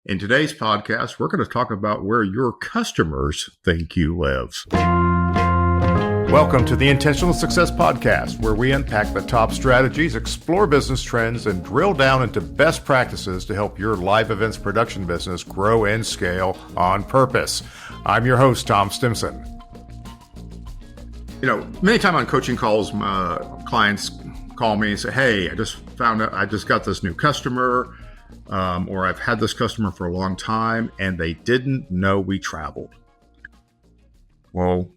In today's podcast, we're going to talk about where your customers think you live. Welcome to the Intentional Success Podcast, where we unpack the top strategies, explore business trends, and drill down into best practices to help your live events production business grow and scale on purpose. I'm your host, Tom Stimson. Many times on coaching calls, clients call me and say, hey, I just found out, I just got this new customer, or I've had this customer for a long time, and they didn't know we traveled. Well,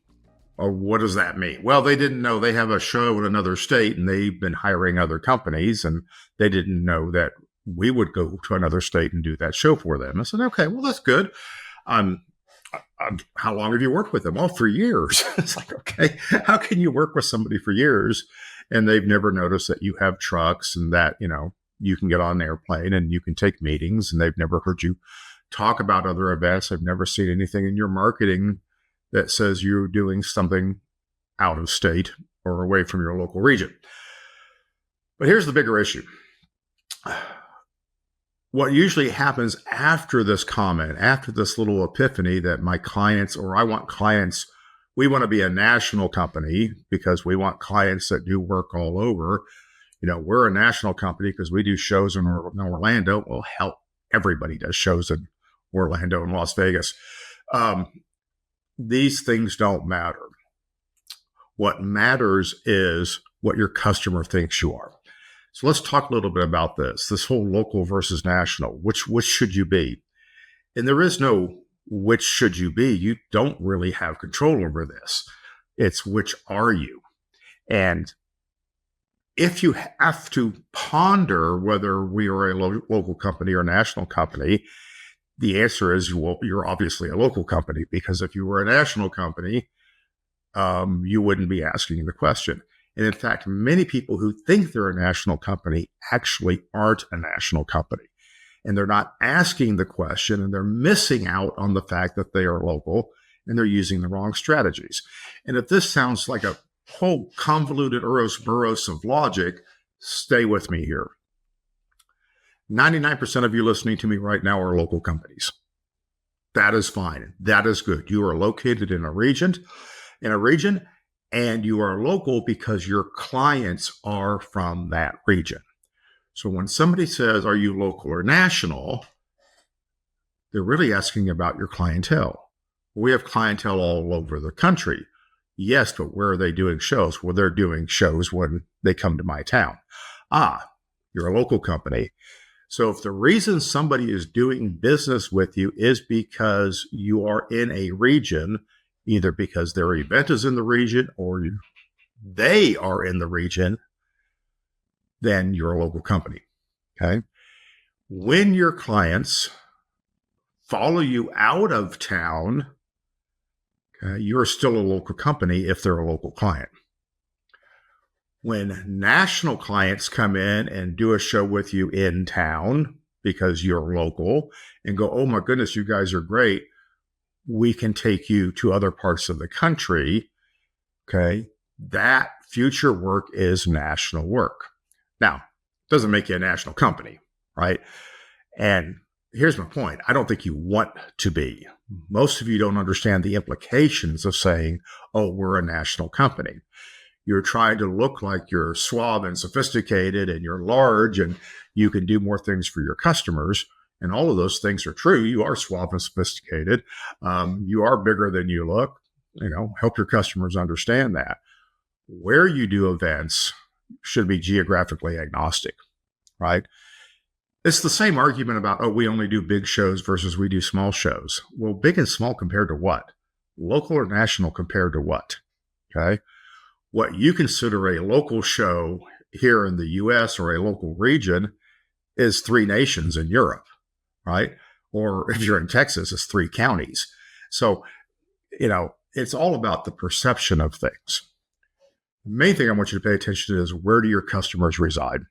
what does that mean? Well, they didn't know they have a show in another state, and they've been hiring other companies, and they didn't know that we would go to another state and do that show for them. I said, okay, well, that's good. How long have you worked with them? Well, for years. It's like, okay, how can you work with somebody for years and they've never noticed that you have trucks and that, you can get on an airplane and you can take meetings, and they've never heard you talk about other events. They've never seen anything in your marketing that says you're doing something out of state or away from your local region. But here's the bigger issue. What usually happens after this comment, after this little epiphany that my clients, or I want clients, we want to be a national company because we want clients that do work all over. We're a national company because we do shows in Orlando. Well, hell, everybody does shows in Orlando and Las Vegas. These things don't matter. What matters is what your customer thinks you are. So let's talk a little bit about this whole local versus national. Which should you be? And there is no which should you be. You don't really have control over this. It's which are you? And if you have to ponder whether we are a local company or a national company, the answer is, well, you're obviously a local company, because if you were a national company, you wouldn't be asking the question. And in fact, many people who think they're a national company actually aren't a national company. And they're not asking the question, and they're missing out on the fact that they are local, and they're using the wrong strategies. And if this sounds like a whole convoluted Ouroboros of logic, stay with me here. 99% of you listening to me right now are local companies. That is fine. That is good. You are located in a region, and you are local because your clients are from that region. So when somebody says, are you local or national? They're really asking about your clientele. We have clientele all over the country. Yes, but where are they doing shows? Well, they're doing shows when they come to my town. You're a local company. So if the reason somebody is doing business with you is because you are in a region, either because their event is in the region or they are in the region, then you're a local company, okay? When your clients follow you out of town, okay, you're still a local company if they're a local client. When national clients come in and do a show with you in town because you're local and go, oh my goodness, you guys are great, we can take you to other parts of the country, okay, that future work is national work. Now, it doesn't make you a national company, right? And here's my point. I don't think you want to be. Most of you don't understand the implications of saying, oh, we're a national company. You're trying to look like you're suave and sophisticated and you're large and you can do more things for your customers. And all of those things are true. You are suave and sophisticated. You are bigger than you look. Help your customers understand that. Where you do events should be geographically agnostic, right? It's the same argument about, oh, we only do big shows versus we do small shows. Well, big and small compared to what? Local or national compared to what? Okay. What you consider a local show here in the US or a local region is 3 nations in Europe, right? Or if you're in Texas, it's 3 counties. So, it's all about the perception of things. The main thing I want you to pay attention to is, where do your customers reside?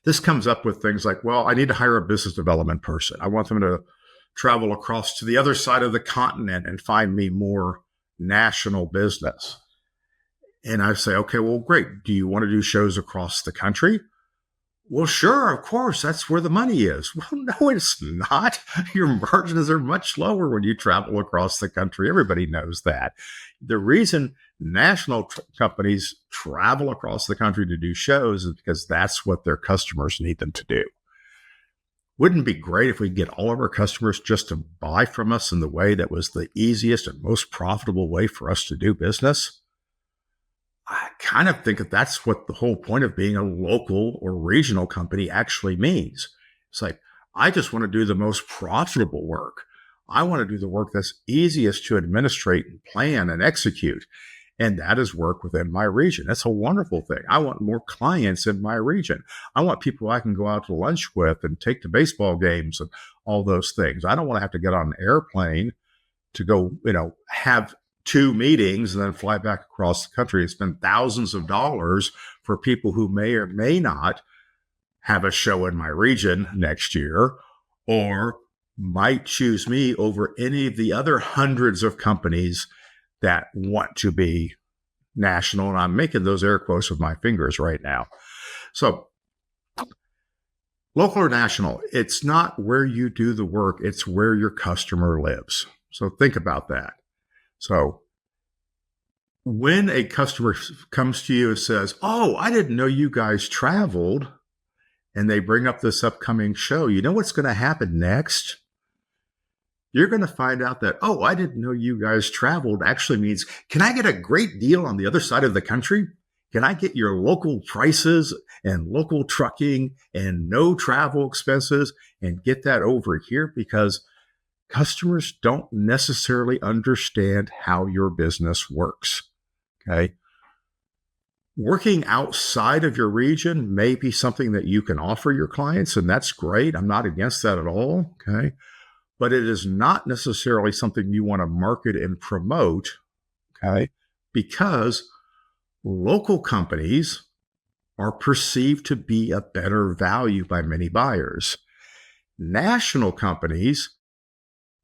This comes up with things like, well, I need to hire a business development person. I want them to travel across to the other side of the continent and find me more national business. And I say, okay, well, great. Do you want to do shows across the country? Well, sure, of course, that's where the money is. Well, no, it's not. Your margins are much lower when you travel across the country. Everybody knows that. The reason national companies travel across the country to do shows is because that's what their customers need them to do. Wouldn't it be great if we get all of our customers just to buy from us in the way that was the easiest and most profitable way for us to do business? I kind of think that that's what the whole point of being a local or regional company actually means. It's like, I just want to do the most profitable work. I want to do the work that's easiest to administrate and plan and execute. And that is work within my region. That's a wonderful thing. I want more clients in my region. I want people I can go out to lunch with and take to baseball games and all those things. I don't want to have to get on an airplane to go, have 2 meetings and then fly back across the country and spend thousands of dollars for people who may or may not have a show in my region next year, or might choose me over any of the other hundreds of companies that want to be national. And I'm making those air quotes with my fingers right now. So local or national, it's not where you do the work, it's where your customer lives. So think about that. So when a customer comes to you and says, "Oh, I didn't know you guys traveled," and they bring up this upcoming show, you know what's going to happen next? You're going to find out that, "Oh, I didn't know you guys traveled," actually means, can I get a great deal on the other side of the country? Can I get your local prices and local trucking and no travel expenses and get that over here? Because customers don't necessarily understand how your business works. Okay. Working outside of your region may be something that you can offer your clients, and that's great. I'm not against that at all. Okay. But it is not necessarily something you want to market and promote. Okay. Because local companies are perceived to be a better value by many buyers. National companies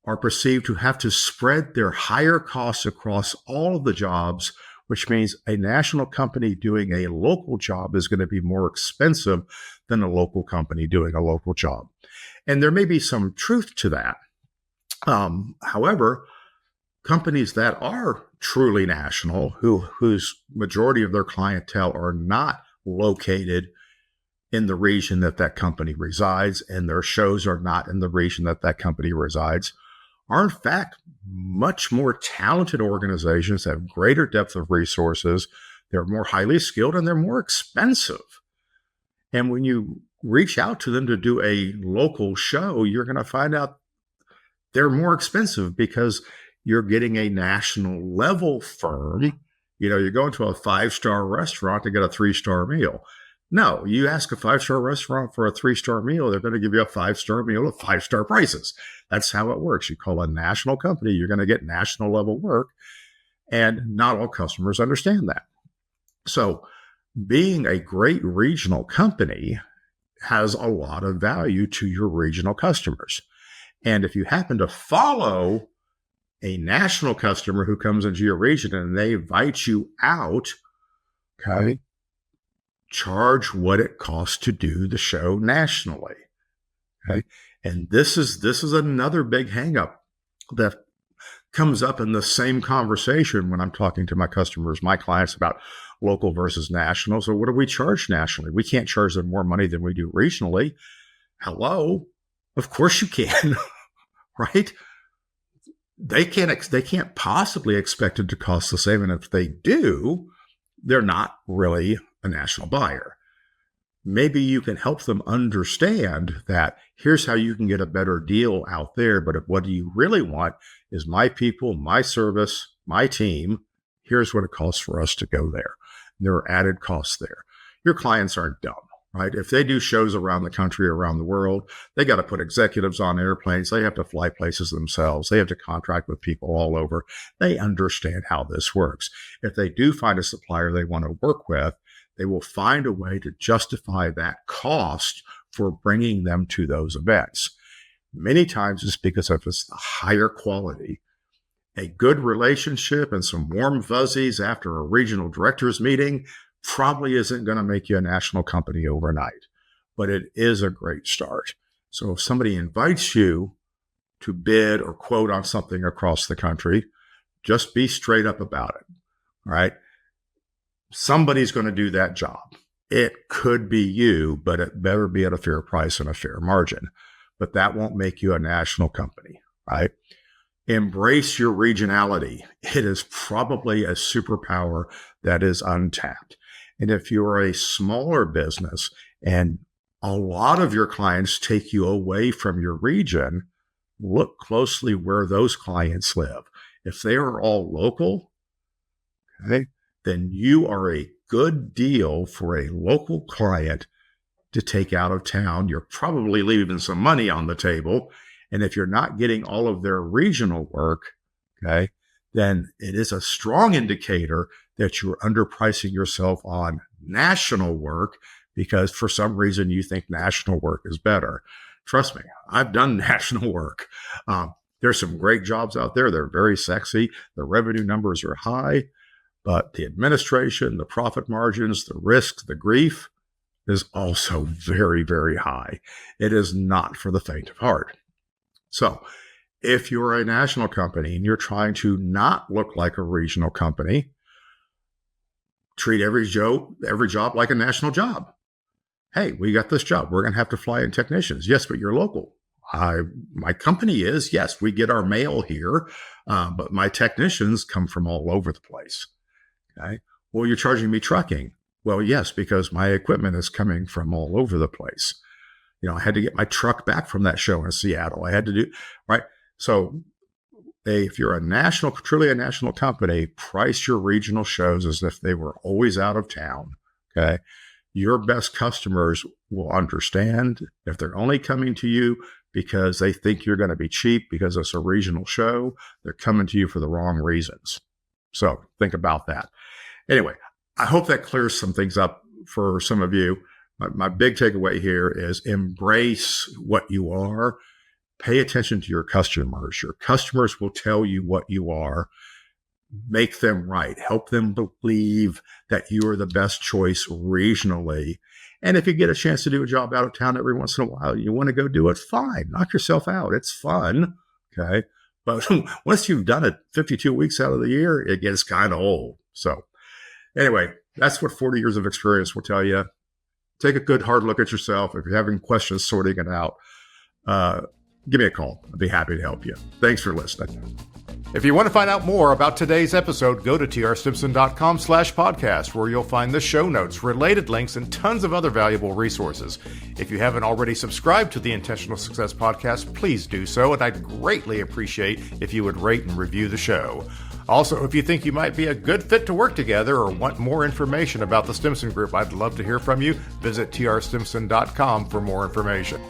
are perceived to have to spread their higher costs across all of the jobs, which means a national company doing a local job is going to be more expensive than a local company doing a local job. And there may be some truth to that. However, companies that are truly national, whose majority of their clientele are not located in the region that company resides, and their shows are not in the region that company resides, are in fact much more talented organizations, have greater depth of resources, they're more highly skilled, and they're more expensive. And when you reach out to them to do a local show, you're going to find out they're more expensive because you're getting a national level firm. You're going to a 5-star restaurant to get a 3-star meal. No, you ask a 5-star restaurant for a 3-star meal, they're going to give you a 5-star meal at 5-star prices. That's how it works. You call a national company, you're going to get national level work. And not all customers understand that. So being a great regional company has a lot of value to your regional customers. And if you happen to follow a national customer who comes into your region and they invite you out, okay, charge what it costs to do the show nationally. Okay. And this is another big hangup that comes up in the same conversation when I'm talking to my customers, my clients, about local versus national. So what do we charge nationally? We can't charge them more money than we do regionally. Hello? Of course you can, right? They can't possibly expect it to cost the same. And if they do, they're not really a national buyer. Maybe you can help them understand that here's how you can get a better deal out there. But if what you really want is my people, my service, my team, here's what it costs for us to go there. There are added costs there. Your clients aren't dumb, right? If they do shows around the country, around the world, they got to put executives on airplanes. They have to fly places themselves. They have to contract with people all over. They understand how this works. If they do find a supplier they want to work with, they will find a way to justify that cost for bringing them to those events. Many times it's because of the higher quality. A good relationship and some warm fuzzies after a regional directors meeting probably isn't going to make you a national company overnight. but it is a great start. So if somebody invites you to bid or quote on something across the country, just be straight up about it. All right. Somebody's going to do that job. It could be you, but it better be at a fair price and a fair margin. But that won't make you a national company, right? Embrace your regionality. It is probably a superpower that is untapped. And if you're a smaller business and a lot of your clients take you away from your region, look closely where those clients live. If they are all local, okay, then you are a good deal for a local client to take out of town. You're probably leaving some money on the table. And if you're not getting all of their regional work, okay, then it is a strong indicator that you're underpricing yourself on national work because for some reason you think national work is better. Trust me, I've done national work. There's some great jobs out there. They're very sexy. The revenue numbers are high, but the administration, the profit margins, the risks, the grief is also very, very high. It is not for the faint of heart. So if you're a national company and you're trying to not look like a regional company, treat every job like a national job. Hey, we got this job. We're going to have to fly in technicians. Yes, but you're local. My company is, yes, we get our mail here, but my technicians come from all over the place. Okay. Well, you're charging me trucking. Well, yes, because my equipment is coming from all over the place. I had to get my truck back from that show in Seattle. I had to do, right? So if you're truly a national company, price your regional shows as if they were always out of town. Okay. Your best customers will understand if they're only coming to you because they think you're going to be cheap because it's a regional show. They're coming to you for the wrong reasons. So think about that. Anyway, I hope that clears some things up for some of you. My big takeaway here is embrace what you are. Pay attention to your customers. Your customers will tell you what you are. Make them right. Help them believe that you are the best choice regionally. And if you get a chance to do a job out of town every once in a while, you want to go do it, fine. Knock yourself out. It's fun. Okay. But once you've done it 52 weeks out of the year, it gets kind of old. So anyway, that's what 40 years of experience will tell you. Take a good hard look at yourself. If you're having questions sorting it out, give me a call. I'd be happy to help you. Thanks for listening. If you want to find out more about today's episode, go to trstimson.com/podcast, where you'll find the show notes, related links, and tons of other valuable resources. If you haven't already subscribed to the Intentional Success Podcast, please do so, and I'd greatly appreciate if you would rate and review the show. Also, if you think you might be a good fit to work together or want more information about the Stimson Group, I'd love to hear from you. Visit trstimson.com for more information.